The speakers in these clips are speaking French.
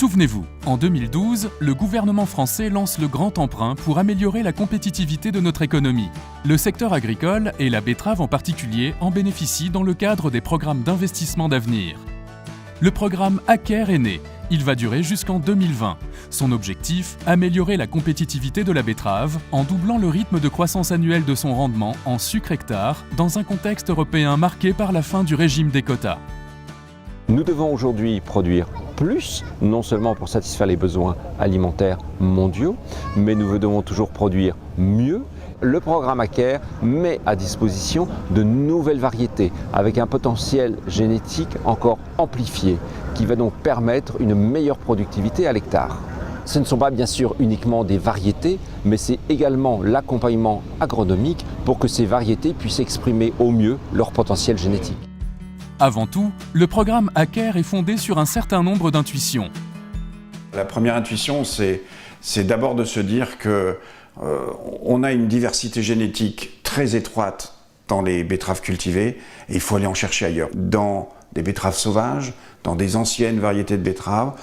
Souvenez-vous, en 2012, le gouvernement français lance le grand emprunt pour améliorer la compétitivité de notre économie. Le secteur agricole, et la betterave en particulier, en bénéficient dans le cadre des programmes d'investissement d'avenir. Le programme Acker est né. Il va durer jusqu'en 2020. Son objectif, améliorer la compétitivité de la betterave en doublant le rythme de croissance annuelle de son rendement en sucre hectare dans un contexte européen marqué par la fin du régime des quotas. Nous devons aujourd'hui produire plus, non seulement pour satisfaire les besoins alimentaires mondiaux, mais nous devons toujours produire mieux. Le programme Acker met à disposition de nouvelles variétés avec un potentiel génétique encore amplifié qui va donc permettre une meilleure productivité à l'hectare. Ce ne sont pas bien sûr uniquement des variétés, mais c'est également l'accompagnement agronomique pour que ces variétés puissent exprimer au mieux leur potentiel génétique. Avant tout, le programme Acker est fondé sur un certain nombre d'intuitions. La première intuition, c'est d'abord de se dire que on a une diversité génétique très étroite dans les betteraves cultivées et il faut aller en chercher ailleurs. Dans des betteraves sauvages, dans des anciennes variétés de betteraves,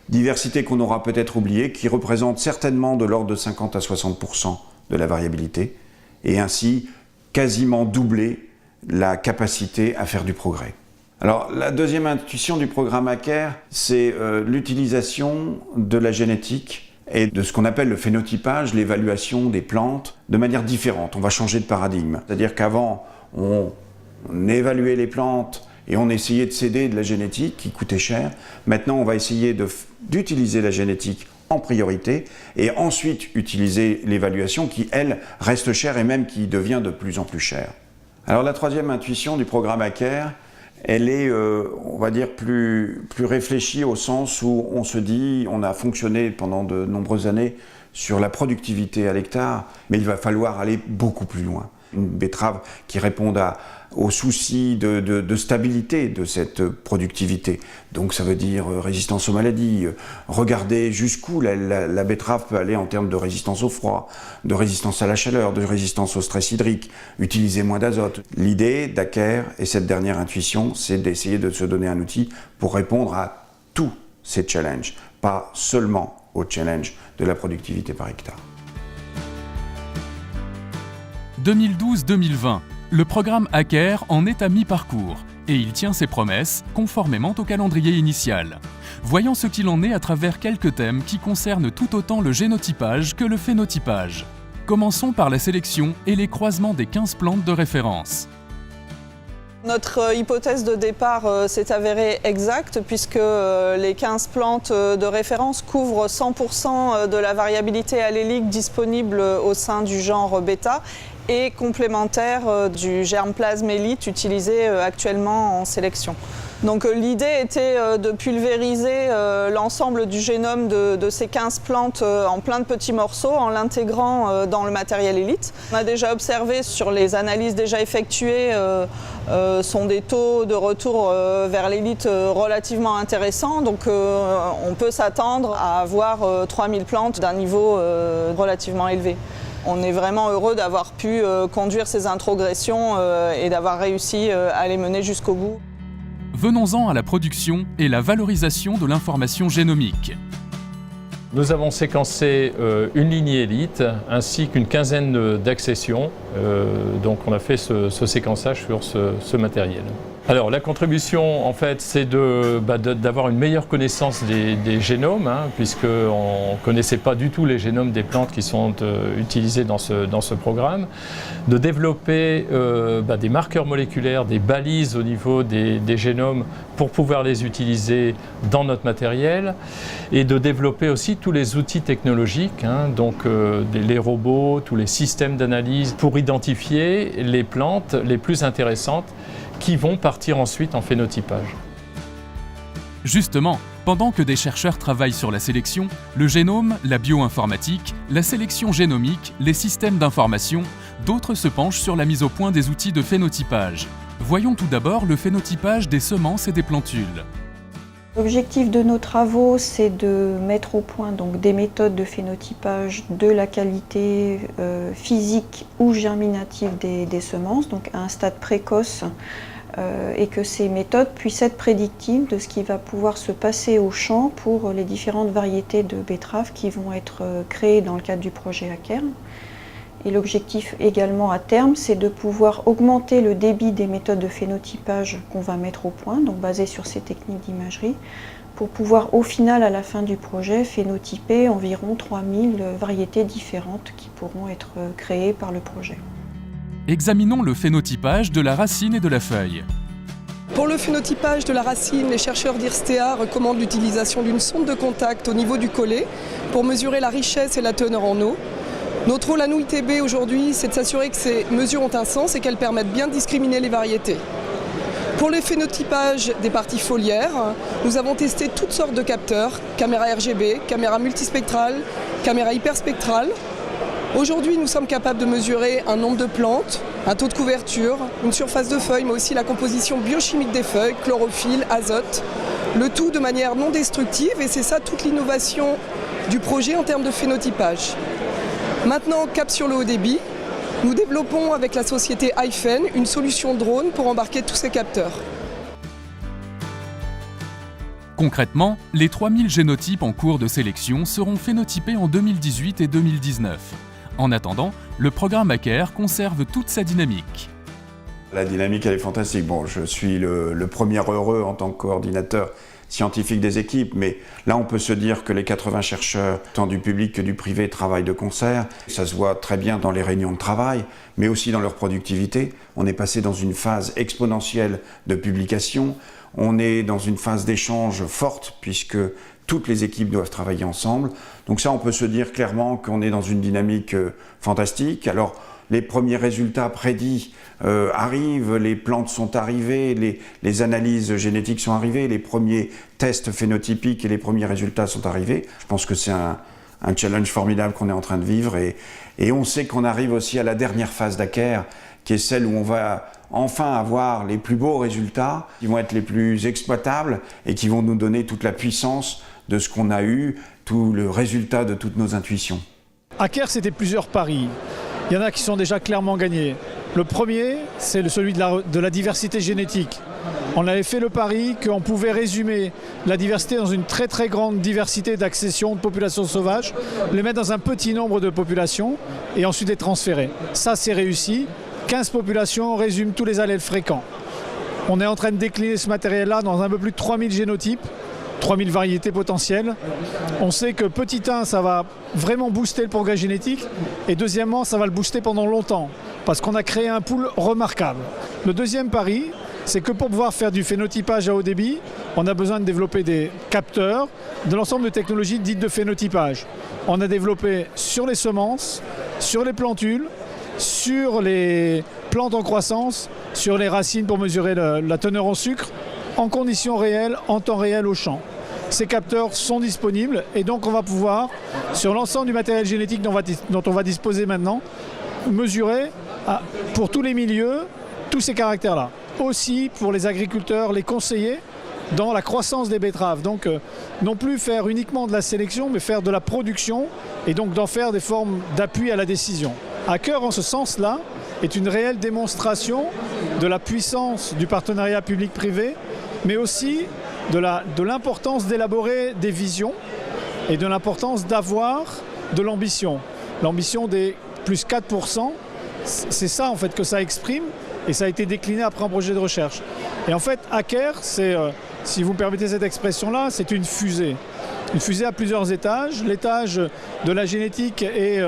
diversité qu'on aura peut-être oubliée, qui représente certainement de l'ordre de 50 à 60% de la variabilité et ainsi quasiment doubler la capacité à faire du progrès. Alors la deuxième intuition du programme Acker, c'est l'utilisation de la génétique et de ce qu'on appelle le phénotypage, l'évaluation des plantes, de manière différente. On va changer de paradigme. C'est-à-dire qu'avant, on évaluait les plantes et on essayait de céder de la génétique qui coûtait cher. Maintenant, on va essayer d'utiliser la génétique en priorité et ensuite utiliser l'évaluation qui, elle, reste chère et même qui devient de plus en plus chère. Alors la troisième intuition du programme Acker, elle est, on va dire, plus réfléchie au sens où on se dit, on a fonctionné pendant de nombreuses années sur la productivité à l'hectare, mais il va falloir aller beaucoup plus loin. Une betterave qui réponde aux soucis de stabilité de cette productivité. Donc ça veut dire résistance aux maladies, regarder jusqu'où la betterave peut aller en termes de résistance au froid, de résistance à la chaleur, de résistance au stress hydrique, utiliser moins d'azote. L'idée d'Acker et cette dernière intuition, c'est d'essayer de se donner un outil pour répondre à tous ces challenges, pas seulement au challenge de la productivité par hectare. 2012-2020, le programme Acker en est à mi-parcours et il tient ses promesses conformément au calendrier initial. Voyons ce qu'il en est à travers quelques thèmes qui concernent tout autant le génotypage que le phénotypage. Commençons par la sélection et les croisements des 15 plantes de référence. Notre hypothèse de départ s'est avérée exacte puisque les 15 plantes de référence couvrent 100% de la variabilité allélique disponible au sein du genre bêta et complémentaire du germplasme élite utilisé actuellement en sélection. Donc l'idée était de pulvériser l'ensemble du génome de ces 15 plantes en plein de petits morceaux en l'intégrant dans le matériel élite. On a déjà observé sur les analyses déjà effectuées sont des taux de retour vers l'élite relativement intéressants. Donc on peut s'attendre à avoir 3000 plantes d'un niveau relativement élevé. On est vraiment heureux d'avoir pu conduire ces introgressions et d'avoir réussi à les mener jusqu'au bout. Venons-en à la production et la valorisation de l'information génomique. Nous avons séquencé une lignée élite ainsi qu'une quinzaine d'accessions. Donc on a fait ce séquençage sur ce matériel. Alors la contribution en fait c'est d'avoir une meilleure connaissance des génomes puisqu'on ne connaissait pas du tout les génomes des plantes qui sont utilisées dans ce programme, de développer des marqueurs moléculaires, des balises au niveau des génomes pour pouvoir les utiliser dans notre matériel et de développer aussi tous les outils technologiques, donc les robots, tous les systèmes d'analyse pour identifier les plantes les plus intéressantes qui vont partir ensuite en phénotypage. Justement, pendant que des chercheurs travaillent sur la sélection, le génome, la bioinformatique, la sélection génomique, les systèmes d'information, d'autres se penchent sur la mise au point des outils de phénotypage. Voyons tout d'abord le phénotypage des semences et des plantules. L'objectif de nos travaux, c'est de mettre au point donc, des méthodes de phénotypage de la qualité physique ou germinative des semences, donc à un stade précoce et que ces méthodes puissent être prédictives de ce qui va pouvoir se passer au champ pour les différentes variétés de betteraves qui vont être créées dans le cadre du projet Aker. Et l'objectif également à terme, c'est de pouvoir augmenter le débit des méthodes de phénotypage qu'on va mettre au point, donc basées sur ces techniques d'imagerie, pour pouvoir au final, à la fin du projet, phénotyper environ 3000 variétés différentes qui pourront être créées par le projet. Examinons le phénotypage de la racine et de la feuille. Pour le phénotypage de la racine, les chercheurs d'IRSTEA recommandent l'utilisation d'une sonde de contact au niveau du collet pour mesurer la richesse et la teneur en eau. Notre rôle à nous, ITB, aujourd'hui, c'est de s'assurer que ces mesures ont un sens et qu'elles permettent bien de discriminer les variétés. Pour le phénotypage des parties foliaires, nous avons testé toutes sortes de capteurs, caméras RGB, caméras multispectrales, caméras hyperspectrales. Aujourd'hui, nous sommes capables de mesurer un nombre de plantes, un taux de couverture, une surface de feuilles, mais aussi la composition biochimique des feuilles, chlorophylle, azote, le tout de manière non destructive, et c'est ça toute l'innovation du projet en termes de phénotypage. Maintenant, cap sur le haut débit, nous développons avec la société Hyphen une solution drone pour embarquer tous ces capteurs. Concrètement, les 3000 génotypes en cours de sélection seront phénotypés en 2018 et 2019. En attendant, le programme Aker conserve toute sa dynamique. La dynamique, elle est fantastique. Bon, je suis le premier heureux en tant que coordinateur scientifique des équipes, mais là on peut se dire que les 80 chercheurs, tant du public que du privé, travaillent de concert. Ça se voit très bien dans les réunions de travail, mais aussi dans leur productivité. On est passé dans une phase exponentielle de publication. On est dans une phase d'échange forte, puisque toutes les équipes doivent travailler ensemble. Donc ça, on peut se dire clairement qu'on est dans une dynamique fantastique. Alors, les premiers résultats prédits arrivent, les plantes sont arrivées, les analyses génétiques sont arrivées, les premiers tests phénotypiques et les premiers résultats sont arrivés. Je pense que c'est un challenge formidable qu'on est en train de vivre et on sait qu'on arrive aussi à la dernière phase d'Aker, qui est celle où on va enfin avoir les plus beaux résultats, qui vont être les plus exploitables et qui vont nous donner toute la puissance de ce qu'on a eu, tout le résultat de toutes nos intuitions. Aker, c'était plusieurs paris. Il y en a qui sont déjà clairement gagnés. Le premier, c'est celui de la diversité génétique. On avait fait le pari qu'on pouvait résumer la diversité dans une très très grande diversité d'accessions de populations sauvages, les mettre dans un petit nombre de populations et ensuite les transférer. Ça, c'est réussi. 15 populations résument tous les allèles fréquents. On est en train de décliner ce matériel-là dans un peu plus de 3000 génotypes, 3000 variétés potentielles. On sait que petit 1, ça va vraiment booster le progrès génétique et deuxièmement, ça va le booster pendant longtemps parce qu'on a créé un pool remarquable. Le deuxième pari, c'est que pour pouvoir faire du phénotypage à haut débit, on a besoin de développer des capteurs de l'ensemble de technologies dites de phénotypage. On a développé sur les semences, sur les plantules, sur les plantes en croissance, sur les racines pour mesurer la teneur en sucre, en conditions réelles, en temps réel au champ. Ces capteurs sont disponibles et donc on va pouvoir, sur l'ensemble du matériel génétique dont on va disposer maintenant, mesurer pour tous les milieux tous ces caractères-là. Aussi pour les agriculteurs, les conseiller dans la croissance des betteraves. Donc non plus faire uniquement de la sélection, mais faire de la production et donc d'en faire des formes d'appui à la décision. Aker, en ce sens-là, est une réelle démonstration de la puissance du partenariat public-privé, mais aussi de l'importance d'élaborer des visions et de l'importance d'avoir de l'ambition. L'ambition des plus 4%, c'est ça en fait que ça exprime et ça a été décliné après un projet de recherche. Et en fait, Aker, c'est, si vous me permettez cette expression-là, c'est une fusée. Une fusée à plusieurs étages. L'étage de la génétique et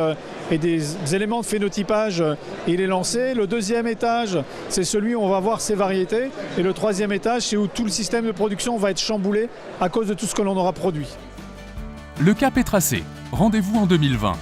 des éléments de phénotypage, il est lancé. Le deuxième étage, c'est celui où on va voir ces variétés. Et le troisième étage, c'est où tout le système de production va être chamboulé à cause de tout ce que l'on aura produit. Le cap est tracé. Rendez-vous en 2020.